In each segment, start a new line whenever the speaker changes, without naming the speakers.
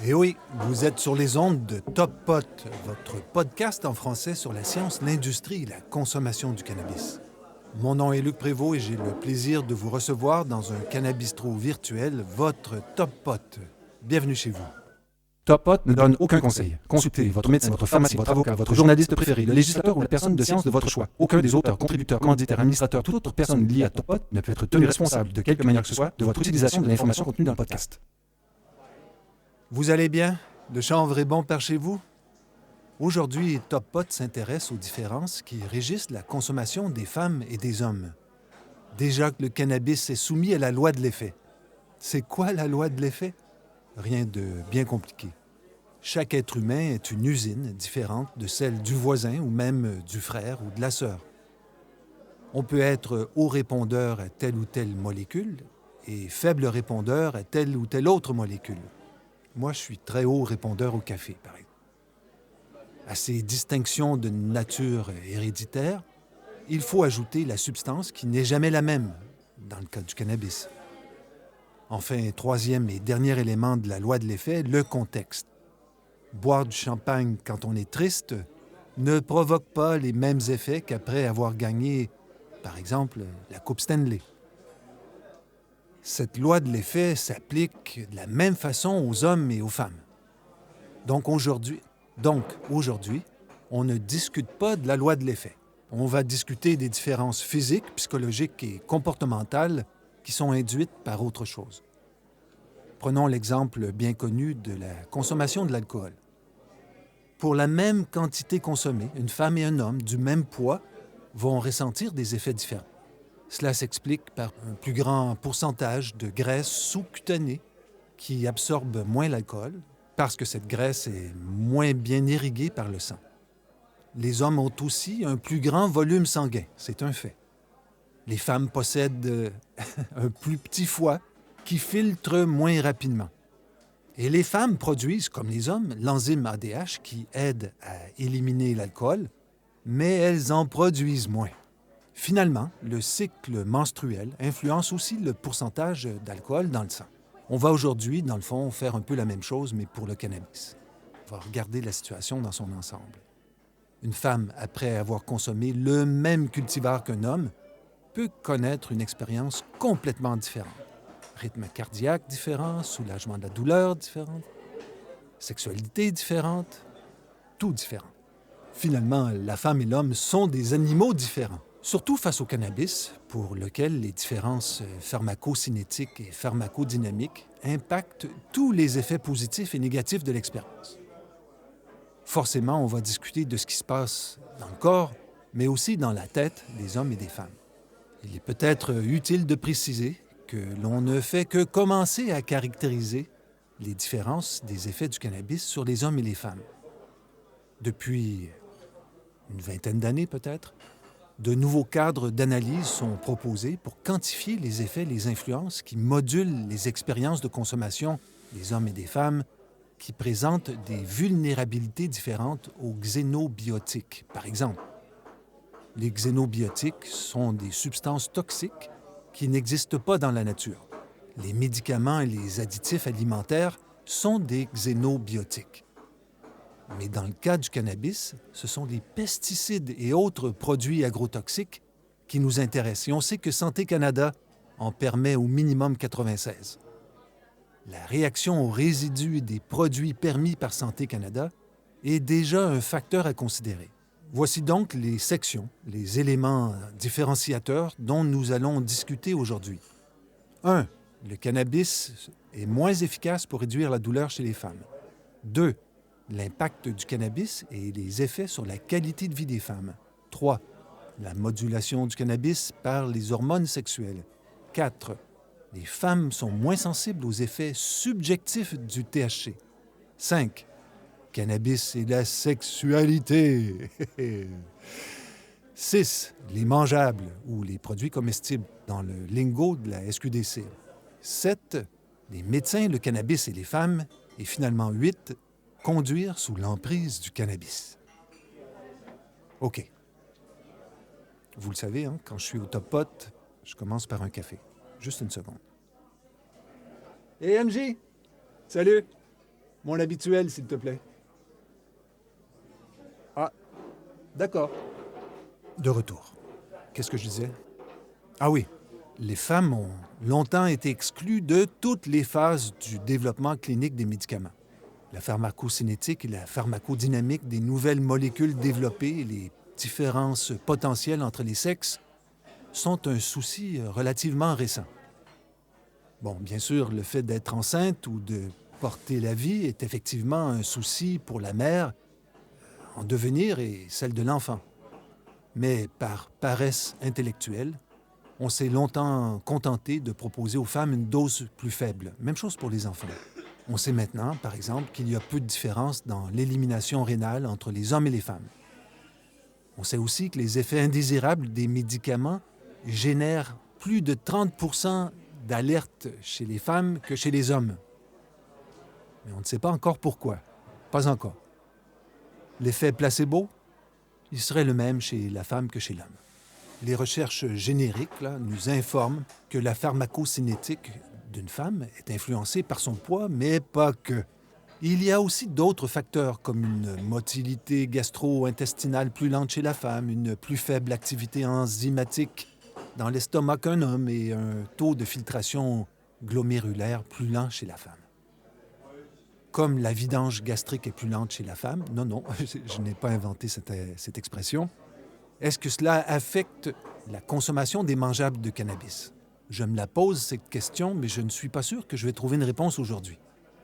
Et oui, vous êtes sur les ondes de Top Pot, votre podcast en français sur la science, l'industrie et la consommation du cannabis. Mon nom est Luc Prévost et j'ai le plaisir de vous recevoir dans un cannabistro virtuel, votre Top Pot. Bienvenue chez vous.
Top Pot ne donne aucun conseil. Consultez votre médecin, votre pharmacien, votre avocat, votre journaliste préféré, le législateur ou la personne de science de votre choix. Aucun des auteurs, contributeurs, commanditaires, administrateurs, toute autre personne liée à Top Pot ne peut être tenu responsable de quelque manière que ce soit de votre utilisation de l'information contenue dans le podcast.
Vous allez bien? Le chanvre est bon par chez vous? Aujourd'hui, Top Pot s'intéresse aux différences qui régissent la consommation des femmes et des hommes. Déjà que le cannabis est soumis à la loi de l'effet. C'est quoi la loi de l'effet? Rien de bien compliqué. Chaque être humain est une usine différente de celle du voisin ou même du frère ou de la sœur. On peut être haut répondeur à telle ou telle molécule et faible répondeur à telle ou telle autre molécule. Moi, je suis très haut répondeur au café, par exemple. À ces distinctions de nature héréditaire, il faut ajouter la substance qui n'est jamais la même, dans le cas du cannabis. Enfin, troisième et dernier élément de la loi de l'effet, le contexte. Boire du champagne quand on est triste ne provoque pas les mêmes effets qu'après avoir gagné, par exemple, la Coupe Stanley. Cette loi de l'effet s'applique de la même façon aux hommes et aux femmes. Donc aujourd'hui, on ne discute pas de la loi de l'effet. On va discuter des différences physiques, psychologiques et comportementales qui sont induites par autre chose. Prenons l'exemple bien connu de la consommation de l'alcool. Pour la même quantité consommée, une femme et un homme du même poids vont ressentir des effets différents. Cela s'explique par un plus grand pourcentage de graisse sous-cutanée qui absorbe moins l'alcool parce que cette graisse est moins bien irriguée par le sang. Les hommes ont aussi un plus grand volume sanguin, c'est un fait. Les femmes possèdent un plus petit foie qui filtre moins rapidement. Et les femmes produisent, comme les hommes, l'enzyme ADH qui aide à éliminer l'alcool, mais elles en produisent moins. Finalement, le cycle menstruel influence aussi le pourcentage d'alcool dans le sang. On va aujourd'hui, dans le fond, faire un peu la même chose, mais pour le cannabis. On va regarder la situation dans son ensemble. Une femme, après avoir consommé le même cultivar qu'un homme, peut connaître une expérience complètement différente. Rythme cardiaque différent, soulagement de la douleur différent, sexualité différente, tout différent. Finalement, la femme et l'homme sont des animaux différents, surtout face au cannabis, pour lequel les différences pharmacocinétiques et pharmacodynamiques impactent tous les effets positifs et négatifs de l'expérience. Forcément, on va discuter de ce qui se passe dans le corps, mais aussi dans la tête des hommes et des femmes. Il est peut-être utile de préciser que l'on ne fait que commencer à caractériser les différences des effets du cannabis sur les hommes et les femmes. Depuis une vingtaine d'années peut-être, de nouveaux cadres d'analyse sont proposés pour quantifier les effets et les influences qui modulent les expériences de consommation des hommes et des femmes qui présentent des vulnérabilités différentes aux xénobiotiques, par exemple. Les xénobiotiques sont des substances toxiques qui n'existent pas dans la nature. Les médicaments et les additifs alimentaires sont des xénobiotiques. Mais dans le cas du cannabis, ce sont les pesticides et autres produits agrotoxiques qui nous intéressent. Et on sait que Santé Canada en permet au minimum 96. La réaction aux résidus des produits permis par Santé Canada est déjà un facteur à considérer. Voici donc les sections, les éléments différenciateurs dont nous allons discuter aujourd'hui. 1. Le cannabis est moins efficace pour réduire la douleur chez les femmes. 2. L'impact du cannabis et les effets sur la qualité de vie des femmes. 3. La modulation du cannabis par les hormones sexuelles. 4. Les femmes sont moins sensibles aux effets subjectifs du THC. 5. Cannabis et la sexualité. 6. Les mangeables ou les produits comestibles dans le lingo de la SQDC. 7. Les médecins, le cannabis et les femmes. Et finalement 8. Conduire sous l'emprise du cannabis. OK. Vous le savez, hein, quand je suis au Top Pot, je commence par un café. Juste une seconde. Hey MJ! Salut! Mon habituel, s'il te plaît. Ah, d'accord. De retour. Qu'est-ce que je disais? Ah oui, les femmes ont longtemps été exclues de toutes les phases du développement clinique des médicaments. La pharmacocinétique et la pharmacodynamique des nouvelles molécules développées et les différences potentielles entre les sexes sont un souci relativement récent. Bon, bien sûr, le fait d'être enceinte ou de porter la vie est effectivement un souci pour la mère en devenir et celle de l'enfant. Mais par paresse intellectuelle, on s'est longtemps contenté de proposer aux femmes une dose plus faible. Même chose pour les enfants. On sait maintenant, par exemple, qu'il y a peu de différence dans l'élimination rénale entre les hommes et les femmes. On sait aussi que les effets indésirables des médicaments génèrent plus de 30% d'alertes chez les femmes que chez les hommes. Mais on ne sait pas encore pourquoi. Pas encore. L'effet placebo, il serait le même chez la femme que chez l'homme. Les recherches génériques nous informent que la pharmacocinétique d'une femme est influencée par son poids, mais pas que. Il y a aussi d'autres facteurs comme une motilité gastro-intestinale plus lente chez la femme, une plus faible activité enzymatique dans l'estomac qu'un homme et un taux de filtration glomérulaire plus lent chez la femme. Comme la vidange gastrique est plus lente chez la femme, non, je n'ai pas inventé cette expression, est-ce que cela affecte la consommation des mangeables de cannabis? Je me la pose, cette question, mais je ne suis pas sûr que je vais trouver une réponse aujourd'hui.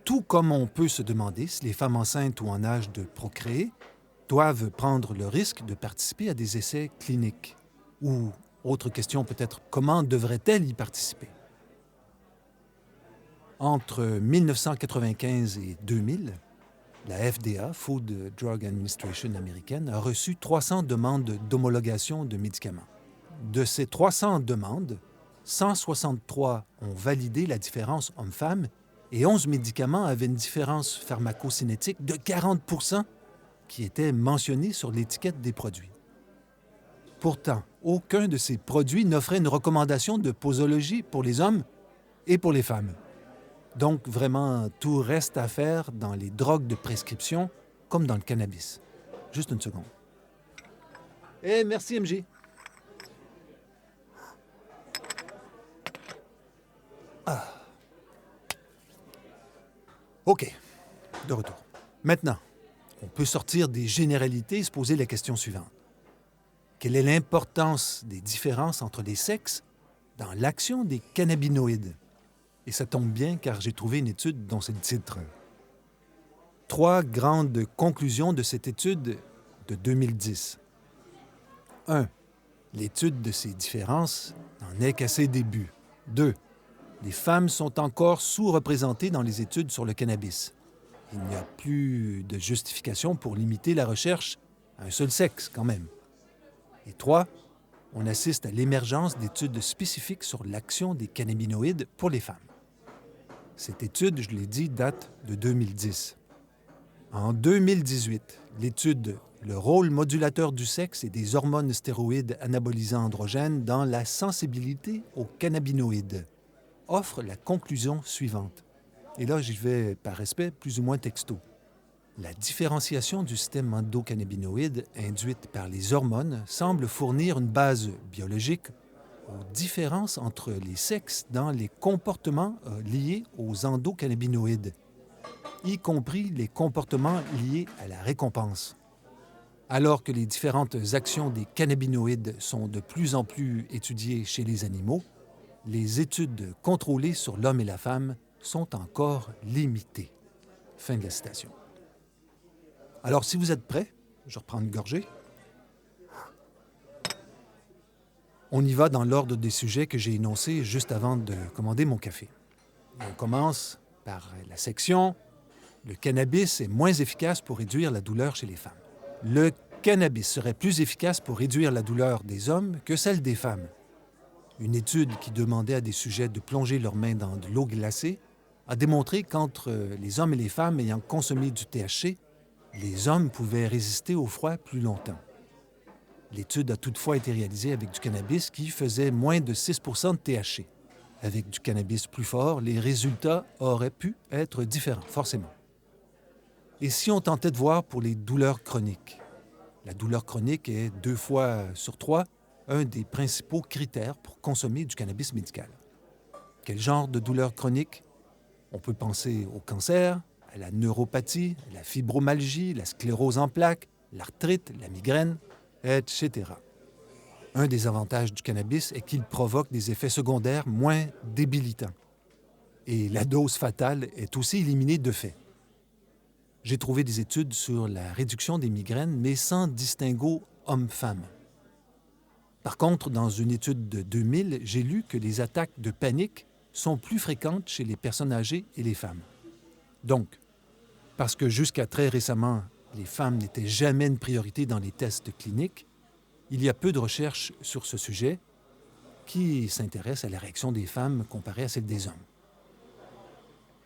Tout comme on peut se demander si les femmes enceintes ou en âge de procréer doivent prendre le risque de participer à des essais cliniques. Ou, autre question peut-être, comment devraient-elles y participer? Entre 1995 et 2000, la FDA, Food Drug Administration américaine, a reçu 300 demandes d'homologation de médicaments. De ces 300 demandes, 163 ont validé la différence homme-femme et 11 médicaments avaient une différence pharmacocinétique de 40% qui était mentionnée sur l'étiquette des produits. Pourtant, aucun de ces produits n'offrait une recommandation de posologie pour les hommes et pour les femmes. Donc, vraiment, tout reste à faire dans les drogues de prescription comme dans le cannabis. Juste une seconde. Merci, MJ. OK, de retour. Maintenant, on peut sortir des généralités et se poser la question suivante. Quelle est l'importance des différences entre les sexes dans l'action des cannabinoïdes? Et ça tombe bien car j'ai trouvé une étude dont c'est le titre. 3 grandes conclusions de cette étude de 2010. 1. L'étude de ces différences n'en est qu'à ses débuts. 2. Les femmes sont encore sous-représentées dans les études sur le cannabis. Il n'y a plus de justification pour limiter la recherche à un seul sexe, quand même. Et 3. On assiste à l'émergence d'études spécifiques sur l'action des cannabinoïdes pour les femmes. Cette étude, je l'ai dit, date de 2010. En 2018, l'étude « Le rôle modulateur du sexe et des hormones stéroïdes anabolisants androgènes dans la sensibilité aux cannabinoïdes » offre la conclusion suivante. Et là, j'y vais par respect plus ou moins texto. La différenciation du système endocannabinoïde induite par les hormones semble fournir une base biologique aux différences entre les sexes dans les comportements liés aux endocannabinoïdes, y compris les comportements liés à la récompense. Alors que les différentes actions des cannabinoïdes sont de plus en plus étudiées chez les animaux, les études contrôlées sur l'homme et la femme sont encore limitées. Fin de la citation. Alors, si vous êtes prêts, je reprends une gorgée. On y va dans l'ordre des sujets que j'ai énoncés juste avant de commander mon café. On commence par la section « Le cannabis est moins efficace pour réduire la douleur chez les femmes ». Le cannabis serait plus efficace pour réduire la douleur des hommes que celle des femmes. Une étude qui demandait à des sujets de plonger leurs mains dans de l'eau glacée a démontré qu'entre les hommes et les femmes ayant consommé du THC, les hommes pouvaient résister au froid plus longtemps. L'étude a toutefois été réalisée avec du cannabis qui faisait moins de 6 % de THC. Avec du cannabis plus fort, les résultats auraient pu être différents, forcément. Et si on tentait de voir pour les douleurs chroniques? La douleur chronique est 2 fois sur 3 un des principaux critères pour consommer du cannabis médical. Quel genre de douleur chronique? On peut penser au cancer, à la neuropathie, à la fibromyalgie, la sclérose en plaques, l'arthrite, la migraine, etc. Un des avantages du cannabis est qu'il provoque des effets secondaires moins débilitants. Et la dose fatale est aussi éliminée de fait. J'ai trouvé des études sur la réduction des migraines, mais sans distinguo homme-femme. Par contre, dans une étude de 2000, j'ai lu que les attaques de panique sont plus fréquentes chez les personnes âgées et les femmes. Donc, parce que jusqu'à très récemment, les femmes n'étaient jamais une priorité dans les tests cliniques, il y a peu de recherches sur ce sujet qui s'intéressent à la réaction des femmes comparée à celle des hommes.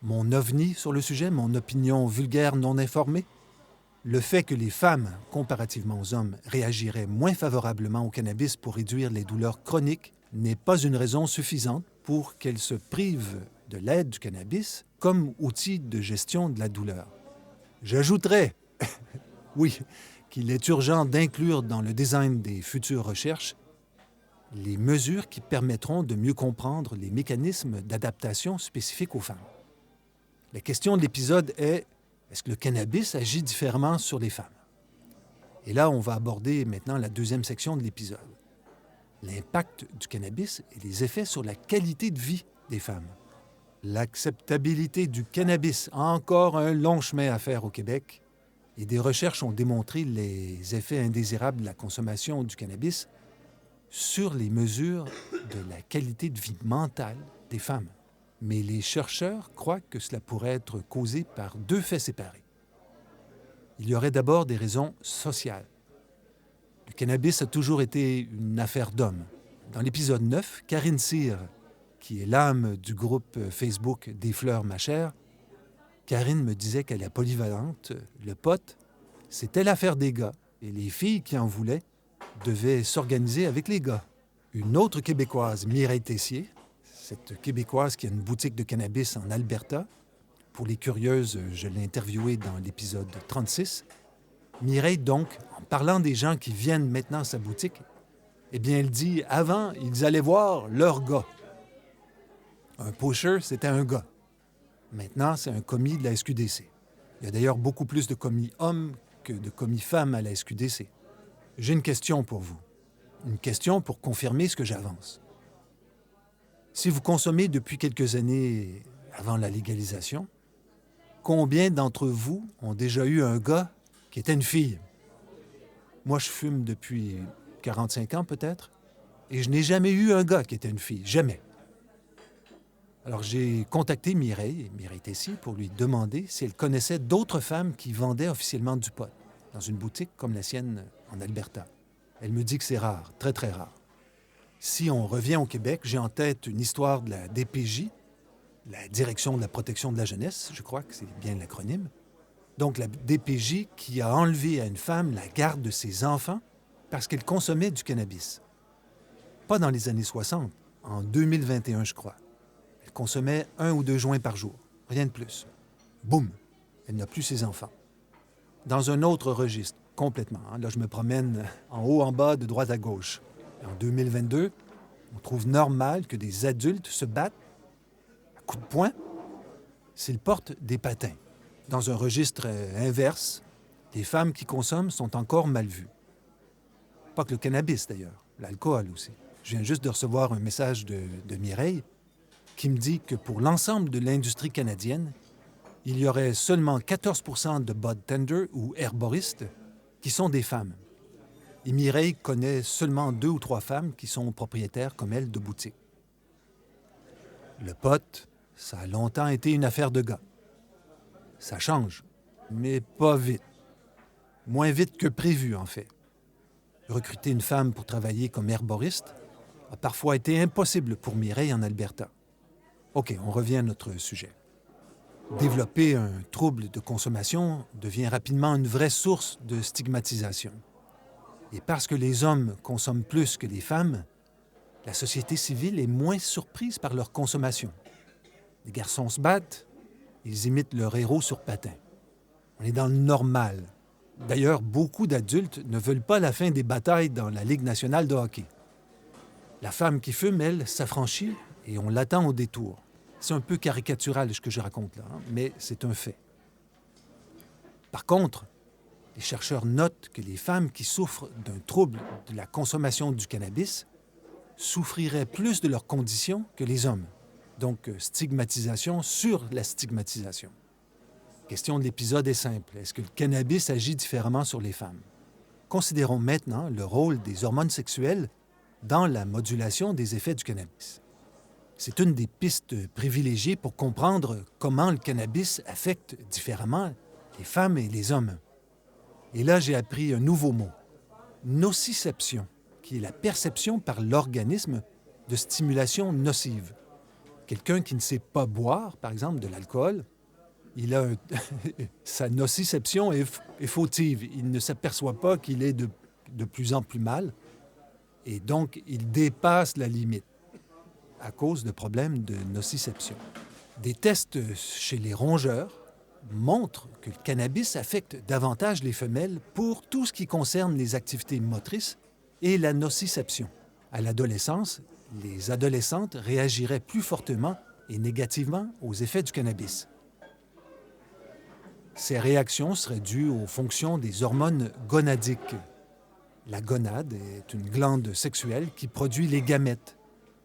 Mon ovni sur le sujet, mon opinion vulgaire non informée, le fait que les femmes, comparativement aux hommes, réagiraient moins favorablement au cannabis pour réduire les douleurs chroniques n'est pas une raison suffisante pour qu'elles se privent de l'aide du cannabis comme outil de gestion de la douleur. J'ajouterais, oui, qu'il est urgent d'inclure dans le design des futures recherches les mesures qui permettront de mieux comprendre les mécanismes d'adaptation spécifiques aux femmes. La question de l'épisode est: est-ce que le cannabis agit différemment sur les femmes? Et là, on va aborder maintenant la deuxième section de l'épisode. L'impact du cannabis et les effets sur la qualité de vie des femmes. L'acceptabilité du cannabis a encore un long chemin à faire au Québec et des recherches ont démontré les effets indésirables de la consommation du cannabis sur les mesures de la qualité de vie mentale des femmes. Mais les chercheurs croient que cela pourrait être causé par 2 faits séparés. Il y aurait d'abord des raisons sociales. Le cannabis a toujours été une affaire d'hommes. Dans l'épisode 9, Karine Cyr, qui est l'âme du groupe Facebook Des Fleurs Ma Chère, Karine me disait qu'à la polyvalente, le pot, c'était l'affaire des gars et les filles qui en voulaient devaient s'organiser avec les gars. Une autre Québécoise, Mireille Tessier, cette Québécoise qui a une boutique de cannabis en Alberta. Pour les curieuses, je l'ai interviewée dans l'épisode 36. Mireille, donc, en parlant des gens qui viennent maintenant à sa boutique, eh bien, elle dit « Avant, ils allaient voir leur gars. » Un pusher, c'était un gars. Maintenant, c'est un commis de la SQDC. Il y a d'ailleurs beaucoup plus de commis hommes que de commis femmes à la SQDC. J'ai une question pour vous. Une question pour confirmer ce que j'avance. Si vous consommez depuis quelques années avant la légalisation, combien d'entre vous ont déjà eu un gars qui était une fille? Moi, je fume depuis 45 ans peut-être, et je n'ai jamais eu un gars qui était une fille, jamais. Alors j'ai contacté Mireille Tessier, pour lui demander si elle connaissait d'autres femmes qui vendaient officiellement du pot dans une boutique comme la sienne en Alberta. Elle me dit que c'est rare, très très rare. Si on revient au Québec, j'ai en tête une histoire de la DPJ, la Direction de la protection de la jeunesse, je crois que c'est bien l'acronyme. Donc la DPJ qui a enlevé à une femme la garde de ses enfants parce qu'elle consommait du cannabis. Pas dans les années 60, en 2021, je crois. Elle consommait 1 ou 2 joints par jour, rien de plus. Boum, elle n'a plus ses enfants. Dans un autre registre, complètement. Là, je me promène en haut, en bas, de droite à gauche. En 2022, on trouve normal que des adultes se battent à coups de poing s'ils portent des patins. Dans un registre inverse, les femmes qui consomment sont encore mal vues. Pas que le cannabis, d'ailleurs, l'alcool aussi. Je viens juste de recevoir un message de Mireille qui me dit que pour l'ensemble de l'industrie canadienne, il y aurait seulement 14 % de budtenders ou herboristes qui sont des femmes. Et Mireille connaît seulement 2 ou 3 femmes qui sont propriétaires comme elle de boutiques. Le pot, ça a longtemps été une affaire de gars. Ça change, mais pas vite. Moins vite que prévu, en fait. Recruter une femme pour travailler comme herboriste a parfois été impossible pour Mireille en Alberta. OK, on revient à notre sujet. Développer un trouble de consommation devient rapidement une vraie source de stigmatisation. Et parce que les hommes consomment plus que les femmes, la société civile est moins surprise par leur consommation. Les garçons se battent, ils imitent leur héros sur patin. On est dans le normal. D'ailleurs, beaucoup d'adultes ne veulent pas la fin des batailles dans la Ligue nationale de hockey. La femme qui fume, elle, s'affranchit et on l'attend au détour. C'est un peu caricatural ce que je raconte là, mais c'est un fait. Par contre, les chercheurs notent que les femmes qui souffrent d'un trouble de la consommation du cannabis souffriraient plus de leurs conditions que les hommes. Donc, stigmatisation sur la stigmatisation. La question de l'épisode est simple. Est-ce que le cannabis agit différemment sur les femmes? Considérons maintenant le rôle des hormones sexuelles dans la modulation des effets du cannabis. C'est une des pistes privilégiées pour comprendre comment le cannabis affecte différemment les femmes et les hommes. Et là, j'ai appris un nouveau mot, nociception, qui est la perception par l'organisme de stimulation nocive. Quelqu'un qui ne sait pas boire, par exemple, de l'alcool, il a sa nociception est fautive. Il ne s'aperçoit pas qu'il est de plus en plus mal et donc il dépasse la limite à cause de problèmes de nociception. Des tests chez les rongeurs montrent que le cannabis affecte davantage les femelles pour tout ce qui concerne les activités motrices et la nociception. À l'adolescence, les adolescentes réagiraient plus fortement et négativement aux effets du cannabis. Ces réactions seraient dues aux fonctions des hormones gonadiques. La gonade est une glande sexuelle qui produit les gamètes.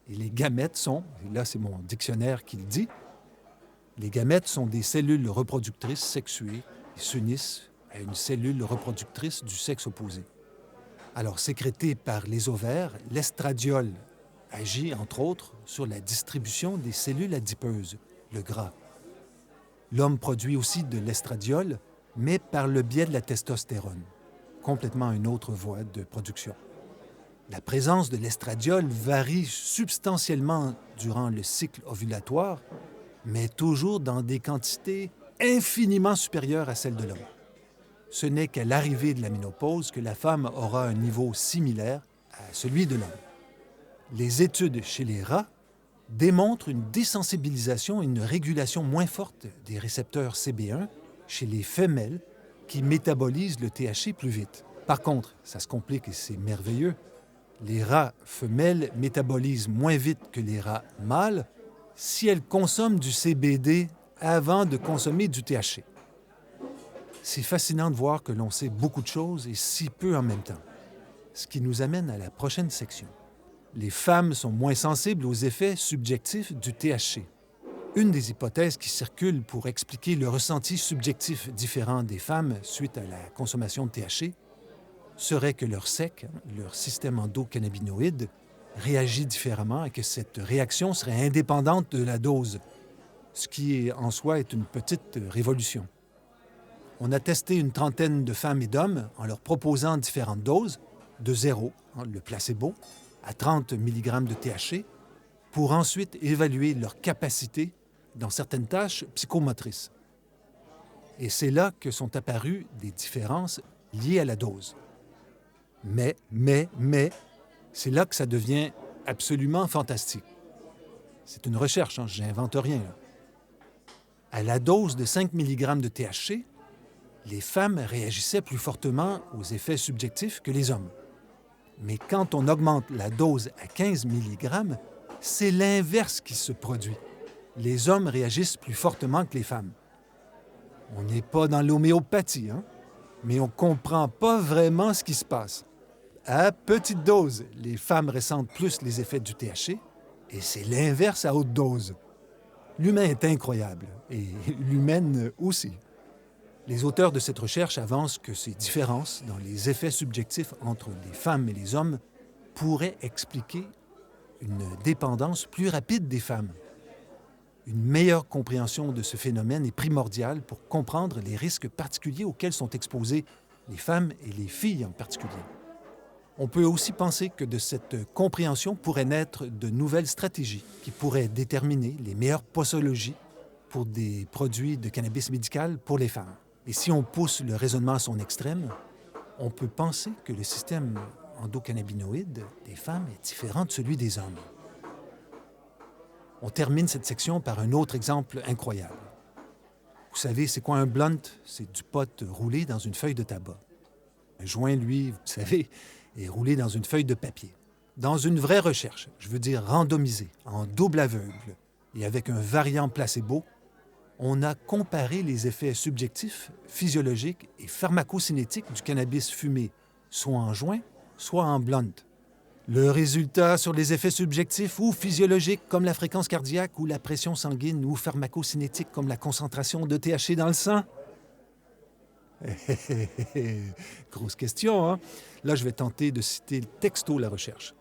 Et les gamètes sont, et là c'est mon dictionnaire qui le dit, les gamètes sont des cellules reproductrices sexuées et s'unissent à une cellule reproductrice du sexe opposé. Alors, sécrété par les ovaires, l'estradiol agit, entre autres, sur la distribution des cellules adipeuses, le gras. L'homme produit aussi de l'estradiol, mais par le biais de la testostérone, complètement une autre voie de production. La présence de l'estradiol varie substantiellement durant le cycle ovulatoire, mais toujours dans des quantités infiniment supérieures à celles de l'homme. Ce n'est qu'à l'arrivée de la ménopause que la femme aura un niveau similaire à celui de l'homme. Les études chez les rats démontrent une désensibilisation et une régulation moins forte des récepteurs CB1 chez les femelles qui métabolisent le THC plus vite. Par contre, ça se complique et c'est merveilleux, les rats femelles métabolisent moins vite que les rats mâles si elles consomment du CBD avant de consommer du THC. C'est fascinant de voir que l'on sait beaucoup de choses et si peu en même temps. Ce qui nous amène à la prochaine section. Les femmes sont moins sensibles aux effets subjectifs du THC. Une des hypothèses qui circulent pour expliquer le ressenti subjectif différent des femmes suite à la consommation de THC serait que leur SEC, leur système endocannabinoïde, réagit différemment et que cette réaction serait indépendante de la dose, ce qui en soi est une petite révolution. On a testé une trentaine de femmes et d'hommes en leur proposant différentes doses, de 0, le placebo, à 30 mg de THC, pour ensuite évaluer leur capacité dans certaines tâches psychomotrices. Et c'est là que sont apparues des différences liées à la dose. Mais, c'est là que ça devient absolument fantastique. C'est une recherche, j'invente rien. Là. À la dose de 5 mg de THC, les femmes réagissaient plus fortement aux effets subjectifs que les hommes. Mais quand on augmente la dose à 15 mg, c'est l'inverse qui se produit. Les hommes réagissent plus fortement que les femmes. On n'est pas dans l'homéopathie, mais on ne comprend pas vraiment ce qui se passe. À petite dose, les femmes ressentent plus les effets du THC et c'est l'inverse à haute dose. L'humain est incroyable et l'humaine aussi. Les auteurs de cette recherche avancent que ces différences dans les effets subjectifs entre les femmes et les hommes pourraient expliquer une dépendance plus rapide des femmes. Une meilleure compréhension de ce phénomène est primordiale pour comprendre les risques particuliers auxquels sont exposées les femmes et les filles en particulier. On peut aussi penser que de cette compréhension pourraient naître de nouvelles stratégies qui pourraient déterminer les meilleures posologies pour des produits de cannabis médical pour les femmes. Et si on pousse le raisonnement à son extrême, on peut penser que le système endocannabinoïde des femmes est différent de celui des hommes. On termine cette section par un autre exemple incroyable. Vous savez, c'est quoi un blunt? C'est du pot roulé dans une feuille de tabac. Un joint, lui, vous savez, est roulé dans une feuille de papier. Dans une vraie recherche, je veux dire randomisée, en double aveugle, et avec un variant placebo, on a comparé les effets subjectifs, physiologiques et pharmacocinétiques du cannabis fumé, soit en joint, soit en blunt. Le résultat sur les effets subjectifs ou physiologiques comme la fréquence cardiaque ou la pression sanguine ou pharmacocinétiques comme la concentration de THC dans le sang? Grosse question, hein? Là, je vais tenter de citer texto la recherche.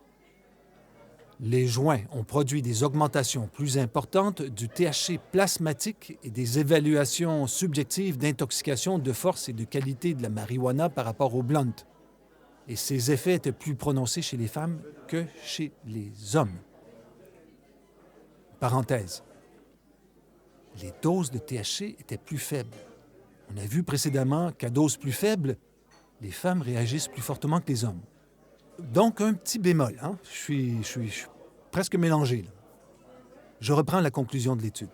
Les joints ont produit des augmentations plus importantes du THC plasmatique et des évaluations subjectives d'intoxication de force et de qualité de la marijuana par rapport au blunt. Et ces effets étaient plus prononcés chez les femmes que chez les hommes. Parenthèse. Les doses de THC étaient plus faibles. On a vu précédemment qu'à dose plus faible, les femmes réagissent plus fortement que les hommes. Donc, un petit bémol, hein? Je suis presque mélangé, là. Je reprends la conclusion de l'étude.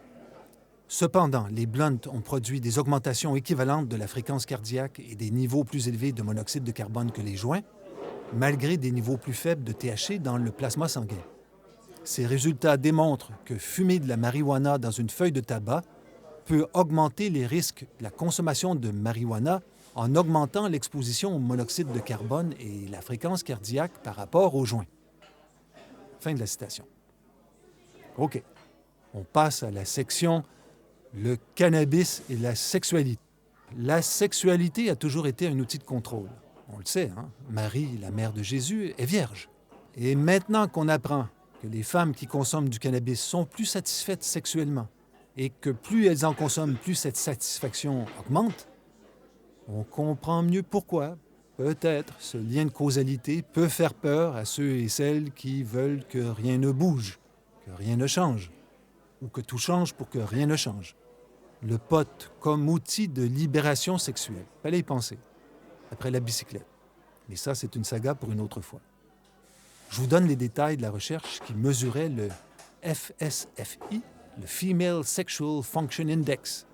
Cependant, les blunts ont produit des augmentations équivalentes de la fréquence cardiaque et des niveaux plus élevés de monoxyde de carbone que les joints, malgré des niveaux plus faibles de THC dans le plasma sanguin. Ces résultats démontrent que fumer de la marijuana dans une feuille de tabac peut augmenter les risques de la consommation de marijuana en augmentant l'exposition au monoxyde de carbone et la fréquence cardiaque par rapport aux joints. Fin de la citation. OK. On passe à la section « Le cannabis et la sexualité ». La sexualité a toujours été un outil de contrôle. On le sait, hein? Marie, la mère de Jésus, est vierge. Et maintenant qu'on apprend que les femmes qui consomment du cannabis sont plus satisfaites sexuellement et que plus elles en consomment, plus cette satisfaction augmente, on comprend mieux pourquoi, peut-être, ce lien de causalité peut faire peur à ceux et celles qui veulent que rien ne bouge, que rien ne change, ou que tout change pour que rien ne change. Le pot comme outil de libération sexuelle. Fallait y penser. Après la bicyclette. Mais ça, c'est une saga pour une autre fois. Je vous donne les détails de la recherche qui mesurait le FSFI, le Female Sexual Function Index,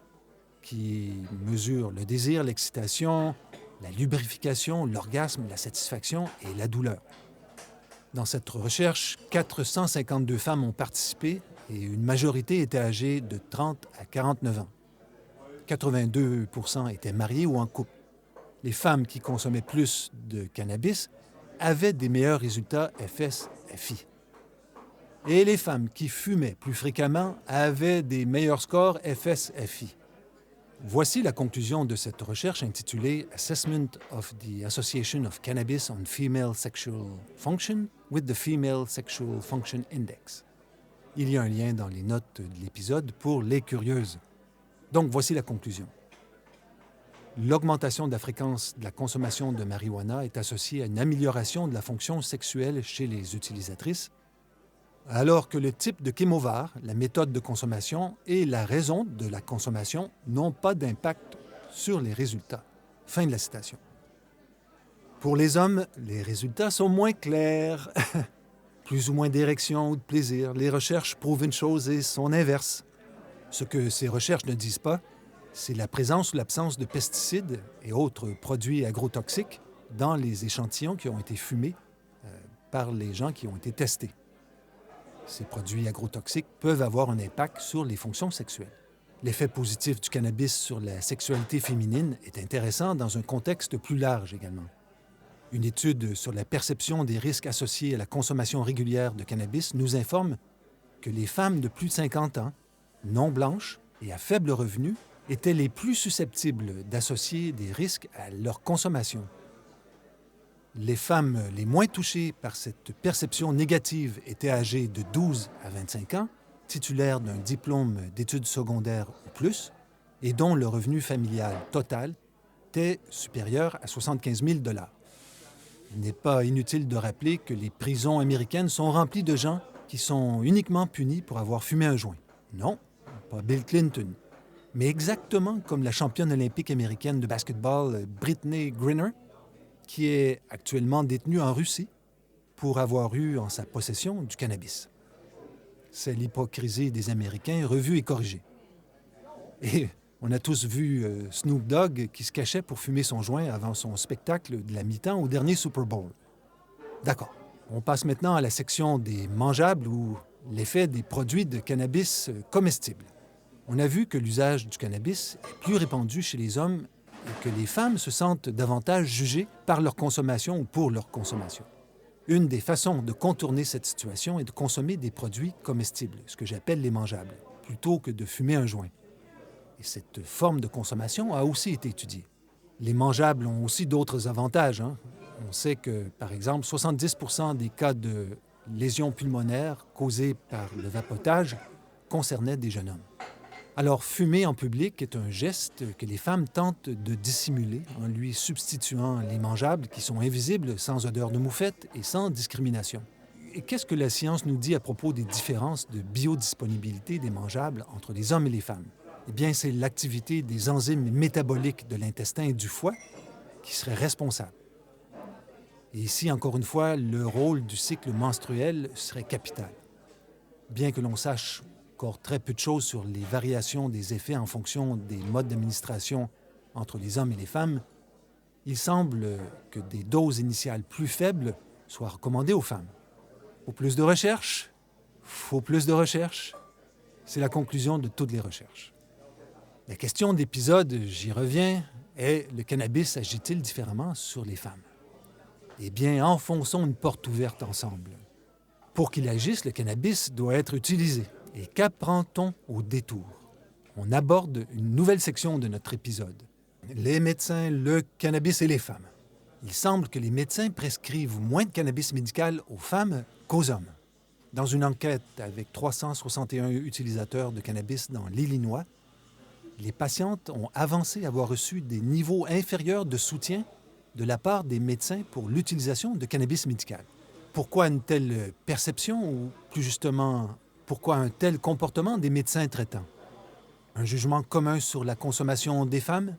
qui mesure le désir, l'excitation, la lubrification, l'orgasme, la satisfaction et la douleur. Dans cette recherche, 452 femmes ont participé et une majorité était âgée de 30 à 49 ans. 82 % étaient mariées ou en couple. Les femmes qui consommaient plus de cannabis avaient des meilleurs résultats FSFI. Et les femmes qui fumaient plus fréquemment avaient des meilleurs scores FSFI. Voici la conclusion de cette recherche intitulée Assessment of the Association of Cannabis on Female Sexual Function with the Female Sexual Function Index. Il y a un lien dans les notes de l'épisode pour les curieuses. Donc, voici la conclusion. L'augmentation de la fréquence de la consommation de marijuana est associée à une amélioration de la fonction sexuelle chez les utilisatrices, alors que le type de chémovar, la méthode de consommation et la raison de la consommation n'ont pas d'impact sur les résultats. Fin de la citation. Pour les hommes, les résultats sont moins clairs. Plus ou moins d'érection ou de plaisir. Les recherches prouvent une chose et son inverse. Ce que ces recherches ne disent pas, c'est la présence ou l'absence de pesticides et autres produits agrotoxiques dans les échantillons qui ont été fumés par les gens qui ont été testés. Ces produits agrotoxiques peuvent avoir un impact sur les fonctions sexuelles. L'effet positif du cannabis sur la sexualité féminine est intéressant dans un contexte plus large également. Une étude sur la perception des risques associés à la consommation régulière de cannabis nous informe que les femmes de plus de 50 ans, non blanches et à faible revenu, étaient les plus susceptibles d'associer des risques à leur consommation. Les femmes les moins touchées par cette perception négative étaient âgées de 12 à 25 ans, titulaires d'un diplôme d'études secondaires ou plus, et dont le revenu familial total était supérieur à 75 000 $. Il n'est pas inutile de rappeler que les prisons américaines sont remplies de gens qui sont uniquement punis pour avoir fumé un joint. Non, pas Bill Clinton, mais exactement comme la championne olympique américaine de basketball Brittney Griner, qui est actuellement détenue en Russie pour avoir eu en sa possession du cannabis. C'est l'hypocrisie des Américains revue et corrigée. Et On a tous vu Snoop Dogg qui se cachait pour fumer son joint avant son spectacle de la mi-temps au dernier Super Bowl. D'accord. On passe maintenant à la section des mangeables ou l'effet des produits de cannabis comestibles. On a vu que l'usage du cannabis est plus répandu chez les hommes et que les femmes se sentent davantage jugées par leur consommation ou pour leur consommation. Une des façons de contourner cette situation est de consommer des produits comestibles, ce que j'appelle les mangeables, plutôt que de fumer un joint. Et cette forme de consommation a aussi été étudiée. Les mangeables ont aussi d'autres avantages. On sait que, par exemple, 70 % des cas de lésions pulmonaires causées par le vapotage concernaient des jeunes hommes. Alors, fumer en public est un geste que les femmes tentent de dissimuler en lui substituant les mangeables qui sont invisibles, sans odeur de moufette et sans discrimination. Et qu'est-ce que la science nous dit à propos des différences de biodisponibilité des mangeables entre les hommes et les femmes? Eh bien, c'est l'activité des enzymes métaboliques de l'intestin et du foie qui serait responsable. Et ici, encore une fois, le rôle du cycle menstruel serait capital. Bien que l'on sache encore très peu de choses sur les variations des effets en fonction des modes d'administration entre les hommes et les femmes, il semble que des doses initiales plus faibles soient recommandées aux femmes. Faut plus de recherche? Faut plus de recherche? C'est la conclusion de toutes les recherches. La question d'épisode, j'y reviens, est le cannabis agit-il différemment sur les femmes? Eh bien, enfonçons une porte ouverte ensemble. Pour qu'il agisse, le cannabis doit être utilisé. Et qu'apprend-on au détour? On aborde une nouvelle section de notre épisode. Les médecins, le cannabis et les femmes. Il semble que les médecins prescrivent moins de cannabis médical aux femmes qu'aux hommes. Dans une enquête avec 361 utilisateurs de cannabis dans l'Illinois, les patientes ont avancé avoir reçu des niveaux inférieurs de soutien de la part des médecins pour l'utilisation de cannabis médical. Pourquoi une telle perception, ou plus justement, pourquoi un tel comportement des médecins traitants? Un jugement commun sur la consommation des femmes?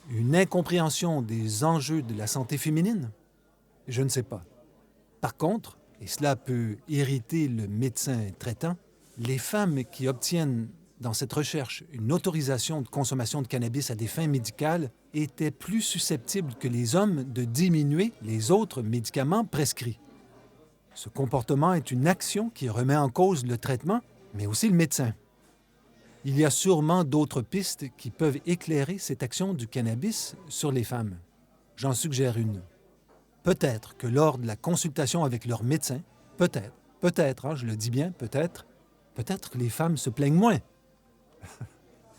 Une incompréhension des enjeux de la santé féminine? Je ne sais pas. Par contre, et cela peut irriter le médecin traitant, les femmes qui obtiennent dans cette recherche une autorisation de consommation de cannabis à des fins médicales étaient plus susceptibles que les hommes de diminuer les autres médicaments prescrits. Ce comportement est une action qui remet en cause le traitement, mais aussi le médecin. Il y a sûrement d'autres pistes qui peuvent éclairer cette action du cannabis sur les femmes. J'en suggère une. Peut-être que lors de la consultation avec leur médecin, peut-être, je le dis bien, peut-être que les femmes se plaignent moins.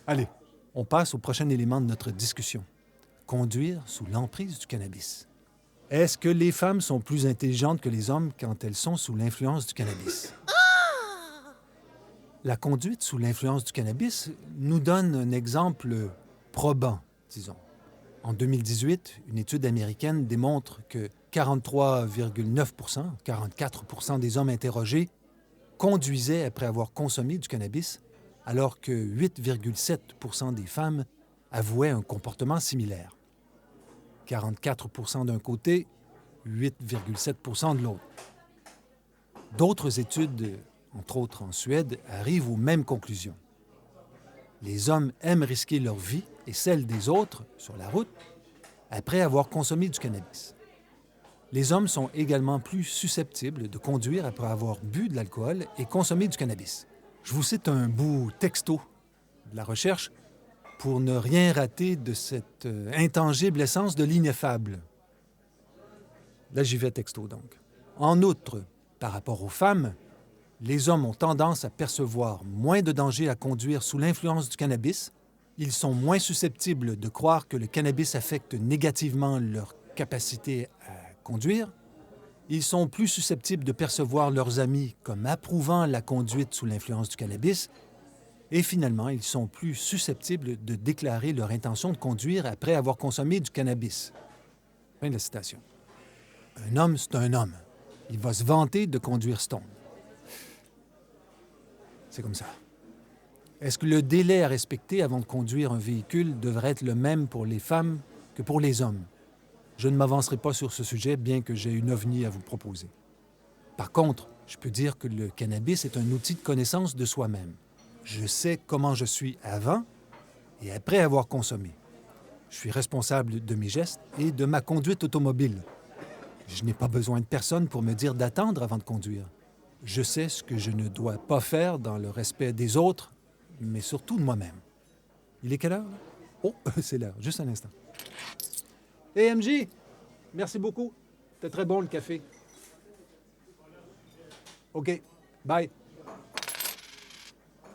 Allez, on passe au prochain élément de notre discussion. Conduire sous l'emprise du cannabis. Est-ce que les femmes sont plus intelligentes que les hommes quand elles sont sous l'influence du cannabis? La conduite sous l'influence du cannabis nous donne un exemple probant, disons. En 2018, une étude américaine démontre que 43,9 %, 44 % des hommes interrogés conduisaient après avoir consommé du cannabis, alors que 8,7 % des femmes avouaient un comportement similaire. 44 % d'un côté, 8,7 % de l'autre. D'autres études, entre autres en Suède, arrivent aux mêmes conclusions. Les hommes aiment risquer leur vie et celle des autres sur la route après avoir consommé du cannabis. Les hommes sont également plus susceptibles de conduire après avoir bu de l'alcool et consommé du cannabis. Je vous cite un bout texto de la recherche pour ne rien rater de cette intangible essence de l'ineffable. Là, j'y vais texto, donc. En outre, par rapport aux femmes, les hommes ont tendance à percevoir moins de danger à conduire sous l'influence du cannabis. Ils sont moins susceptibles de croire que le cannabis affecte négativement leur capacité à conduire. Ils sont plus susceptibles de percevoir leurs amis comme approuvant la conduite sous l'influence du cannabis. Et finalement, ils sont plus susceptibles de déclarer leur intention de conduire après avoir consommé du cannabis. Fin de la citation. Un homme, c'est un homme. Il va se vanter de conduire stone. C'est comme ça. Est-ce que le délai à respecter avant de conduire un véhicule devrait être le même pour les femmes que pour les hommes? Je ne m'avancerai pas sur ce sujet, bien que j'ai une ovni à vous proposer. Par contre, je peux dire que le cannabis est un outil de connaissance de soi-même. Je sais comment je suis avant et après avoir consommé. Je suis responsable de mes gestes et de ma conduite automobile. Je n'ai pas besoin de personne pour me dire d'attendre avant de conduire. Je sais ce que je ne dois pas faire dans le respect des autres, mais surtout de moi-même. Il est quelle heure, là? Oh, c'est l'heure. Juste un instant. Hey, MJ! Merci beaucoup. C'était très bon, le café. OK. Bye.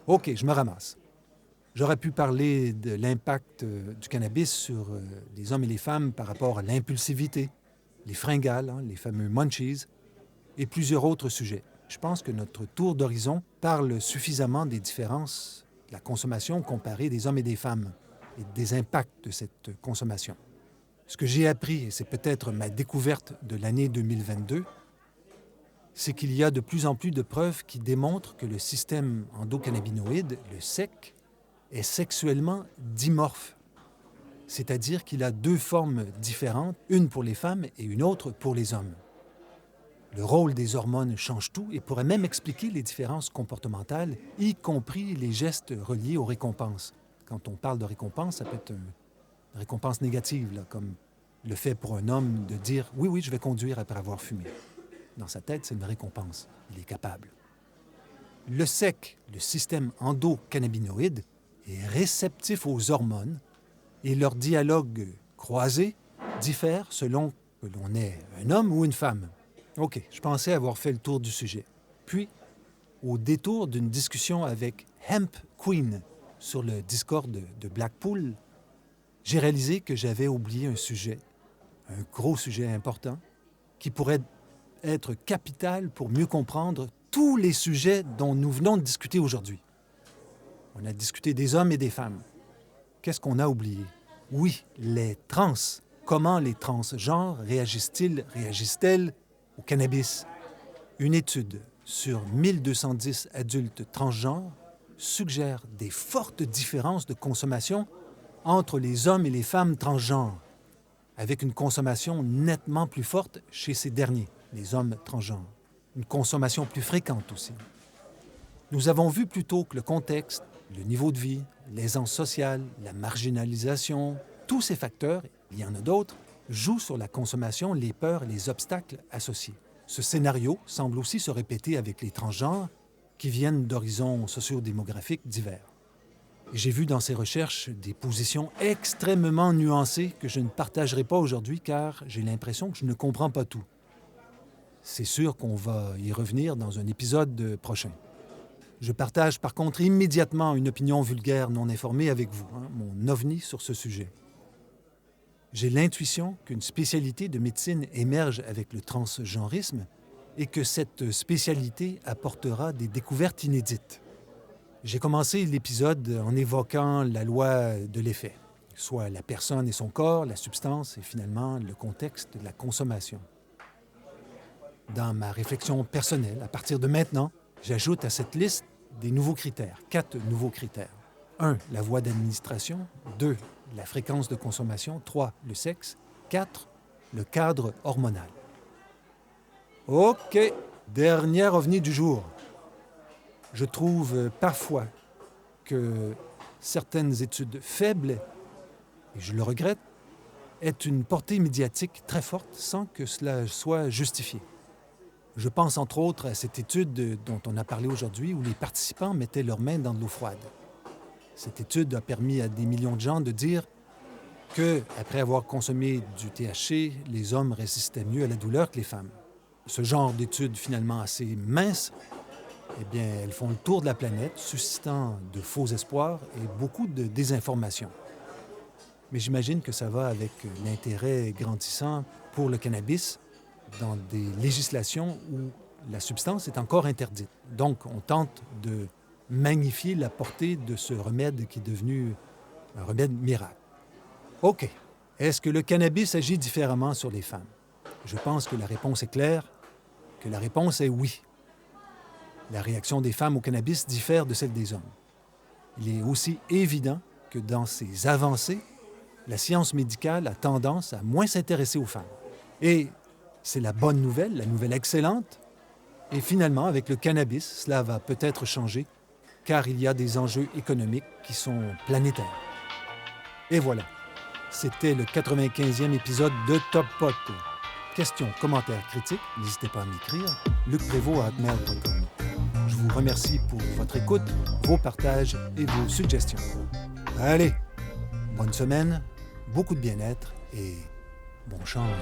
OK, je me ramasse. J'aurais pu parler de l'impact du cannabis sur les hommes et les femmes par rapport à l'impulsivité, les fringales, les fameux munchies, et plusieurs autres sujets. Je pense que notre tour d'horizon parle suffisamment des différences de la consommation comparée des hommes et des femmes et des impacts de cette consommation. Ce que j'ai appris, et c'est peut-être ma découverte de l'année 2022, c'est qu'il y a de plus en plus de preuves qui démontrent que le système endocannabinoïde, le SEC, est sexuellement dimorphe, c'est-à-dire qu'il a deux formes différentes, une pour les femmes et une autre pour les hommes. Le rôle des hormones change tout et pourrait même expliquer les différences comportementales, y compris les gestes reliés aux récompenses. Quand on parle de récompense, ça peut être une récompense négative, là, comme le fait pour un homme de dire « Oui, je vais conduire après avoir fumé ». Dans sa tête, c'est une récompense. Il est capable. Le SEC, le système endocannabinoïde, est réceptif aux hormones et leur dialogue croisé diffère selon que l'on est un homme ou une femme. OK, je pensais avoir fait le tour du sujet. Puis, au détour d'une discussion avec Hemp Queen sur le Discord de Blackpool, j'ai réalisé que j'avais oublié un sujet, un gros sujet important, qui pourrait être capital pour mieux comprendre tous les sujets dont nous venons de discuter aujourd'hui. On a discuté des hommes et des femmes. Qu'est-ce qu'on a oublié? Oui, les trans. Comment les transgenres réagissent-elles au cannabis? Une étude sur 1210 adultes transgenres suggère des fortes différences de consommation entre les hommes et les femmes transgenres, avec une consommation nettement plus forte chez ces derniers, les hommes transgenres. Une consommation plus fréquente aussi. Nous avons vu plus tôt que le contexte, le niveau de vie, l'aisance sociale, la marginalisation, tous ces facteurs, il y en a d'autres, jouent sur la consommation, les peurs et les obstacles associés. Ce scénario semble aussi se répéter avec les transgenres qui viennent d'horizons sociodémographiques divers. J'ai vu dans ces recherches des positions extrêmement nuancées que je ne partagerai pas aujourd'hui car j'ai l'impression que je ne comprends pas tout. C'est sûr qu'on va y revenir dans un épisode prochain. Je partage par contre immédiatement une opinion vulgaire non informée avec vous, mon ovni sur ce sujet. J'ai l'intuition qu'une spécialité de médecine émerge avec le transgenrisme et que cette spécialité apportera des découvertes inédites. J'ai commencé l'épisode en évoquant la loi de l'effet, soit la personne et son corps, la substance et finalement le contexte de la consommation. Dans ma réflexion personnelle, à partir de maintenant, j'ajoute à cette liste des nouveaux critères, 4 nouveaux critères. 1. La voie d'administration. 2. La fréquence de consommation. 3. Le sexe. 4. Le cadre hormonal. OK, dernier ovni du jour. Je trouve parfois que certaines études faibles, et je le regrette, aient une portée médiatique très forte sans que cela soit justifié. Je pense entre autres à cette étude dont on a parlé aujourd'hui où les participants mettaient leurs mains dans de l'eau froide. Cette étude a permis à des millions de gens de dire qu'après avoir consommé du THC, les hommes résistaient mieux à la douleur que les femmes. Ce genre d'études finalement assez minces, eh bien, elles font le tour de la planète, suscitant de faux espoirs et beaucoup de désinformation. Mais j'imagine que ça va avec l'intérêt grandissant pour le cannabis dans des législations où la substance est encore interdite. Donc, on tente de magnifier la portée de ce remède qui est devenu un remède miracle. OK. Est-ce que le cannabis agit différemment sur les femmes? Je pense que la réponse est claire, que la réponse est oui. La réaction des femmes au cannabis diffère de celle des hommes. Il est aussi évident que dans ces avancées, la science médicale a tendance à moins s'intéresser aux femmes. Et c'est la bonne nouvelle, la nouvelle excellente. Et finalement, avec le cannabis, cela va peut-être changer, car il y a des enjeux économiques qui sont planétaires. Et voilà, c'était le 95e épisode de Top Pot. Questions, commentaires, critiques, n'hésitez pas à m'écrire. lucprévost@mail.com. Je vous remercie pour votre écoute, vos partages et vos suggestions. Allez, bonne semaine, beaucoup de bien-être et bon change.